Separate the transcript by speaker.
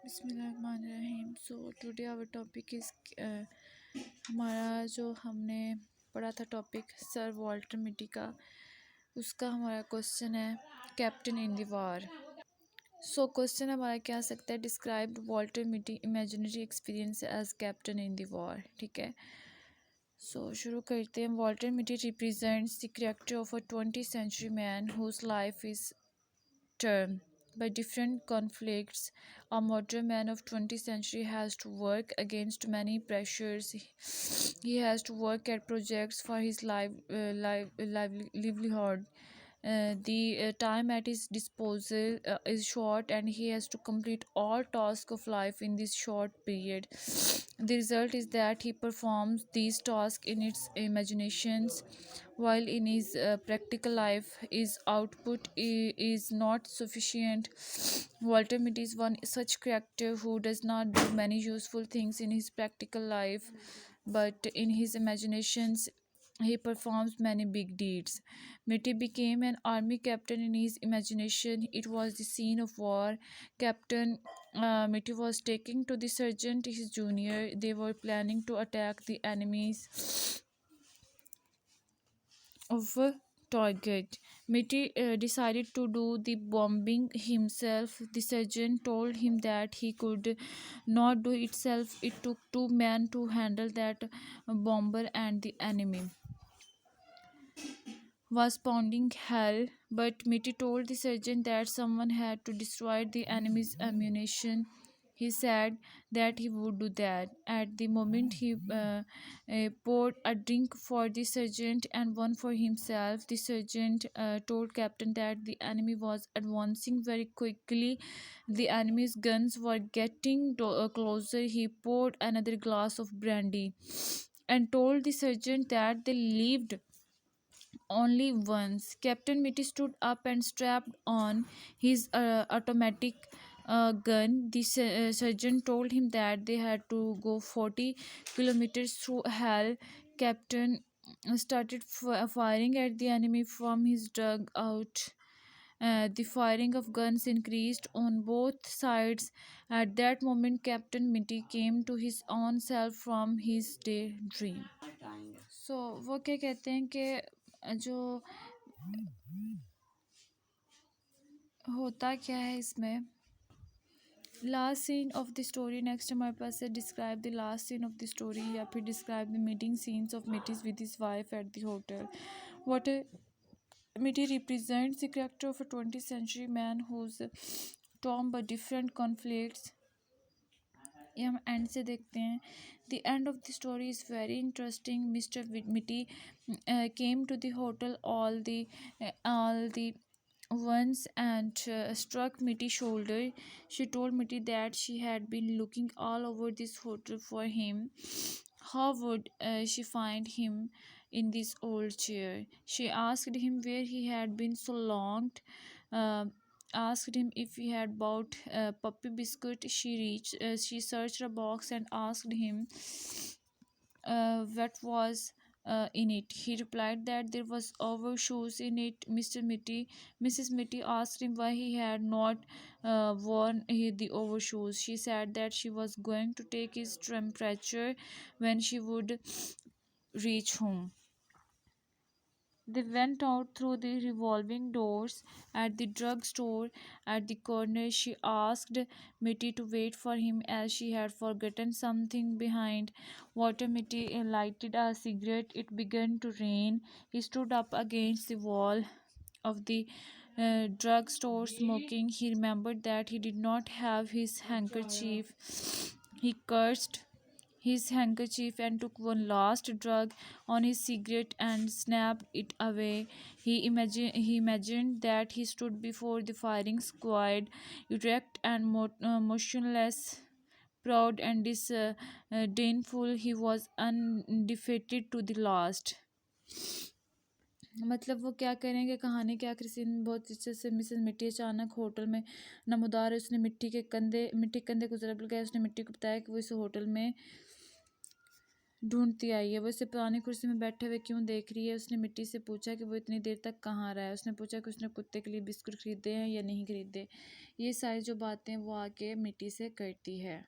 Speaker 1: बिस्मिल्लाहिर्रहमानिर्रहीम। So today our topic is हमारा जो हमने पढ़ा था टॉपिक सर वॉल्टर मिटी का, उसका हमारा क्वेश्चन है captain in the war. So question हमारा क्या आ सकता है, describe Walter Mitty imaginary experience as captain in the war. ठीक है, सो शुरू करते हैं। Walter Mitty represents the character of a 20th century man whose life is term by different conflicts. A modern man of 20th century has to work against many pressures. He has to work at projects for his livelihood. The time at his disposal is short, and he has to complete all tasks of life in this short period. The result is that he performs these tasks in its imaginations, while in his practical life his output is not sufficient. Walter Mitty is one such character who does not do many useful things in his practical life, but in his imaginations he performs many big deeds. Mitty became an army captain in his imagination. It was the scene of war. Captain Mitty was taking to the sergeant, his junior. They were planning to attack the enemies of a target. Mitty decided to do the bombing himself. The sergeant told him that he could not do it himself. It took two men to handle that bomber, and the enemy was pounding hell, but Mitty told the sergeant that someone had to destroy the enemy's ammunition. He said that he would do that. At the moment, he poured a drink for the sergeant and one for himself. The sergeant told Captain that the enemy was advancing very quickly. The enemy's guns were getting closer. He poured another glass of brandy and told the sergeant that they lived only once. Captain Mitty stood up and strapped on his automatic gun. The sergeant told him that they had to go 40 kilometers through hell. Captain started firing at the enemy from his dugout. The firing of guns increased on both sides. At that moment, Captain Mitty came to his own self from his daydream. So वो क्या कहते हैं कि जो होता क्या है इसमें, last scene of the story. Next हमारे पास है describe the last scene of the story, या फिर describe the meeting scenes of Mitty's with his wife at the hotel. What Mitty represents the character of a 20th century man who's torn by different conflicts। ये हम and से देखते हैं। The end of the story is very interesting. Mister Mitty came to the hotel all the once and struck Mitty's shoulder. She told Mitty that she had been looking all over this hotel for him. How would she find him in this old chair? She asked him where he had been so long. Uh, Asked him if he had bought puppy biscuit. She searched a box and asked him what was in it. He replied that there was overshoes in it. Mrs. Mitty asked him why he had not worn the overshoes. She said that she was going to take his temperature when she would reach home. They went out through the revolving doors at the drug store at the corner. She asked Mitty to wait for him as she had forgotten something behind. Walter Mitty lighted a cigarette. It began to rain. He stood up against the wall of the drug store smoking. He remembered that he did not have his handkerchief. He cursed his handkerchief and took one last drag on his cigarette and snapped it away. He imagined that he stood before the firing squad, erect and motionless, proud and disdainful. He was undefeated to the last. मतलब वो क्या करेंगे, कहानी के आखिरी scene में बहुत अच्छे से मिसेस मिट्टी अचानक होटल में नमदार है। उसने मिट्टी के कंधे को जरा गया। उसने मिट्टी को बताया कि वो इस होटल में ढूंढती आई है। वो इसे पुरानी कुर्सी में बैठे हुए क्यों देख रही है। उसने मिट्टी से पूछा कि वो इतनी देर तक कहाँ रहा है। उसने पूछा कि उसने कुत्ते के लिए बिस्कुट खरीदे हैं या नहीं खरीदे। ये सारी जो बातें वो आके मिट्टी से करती है।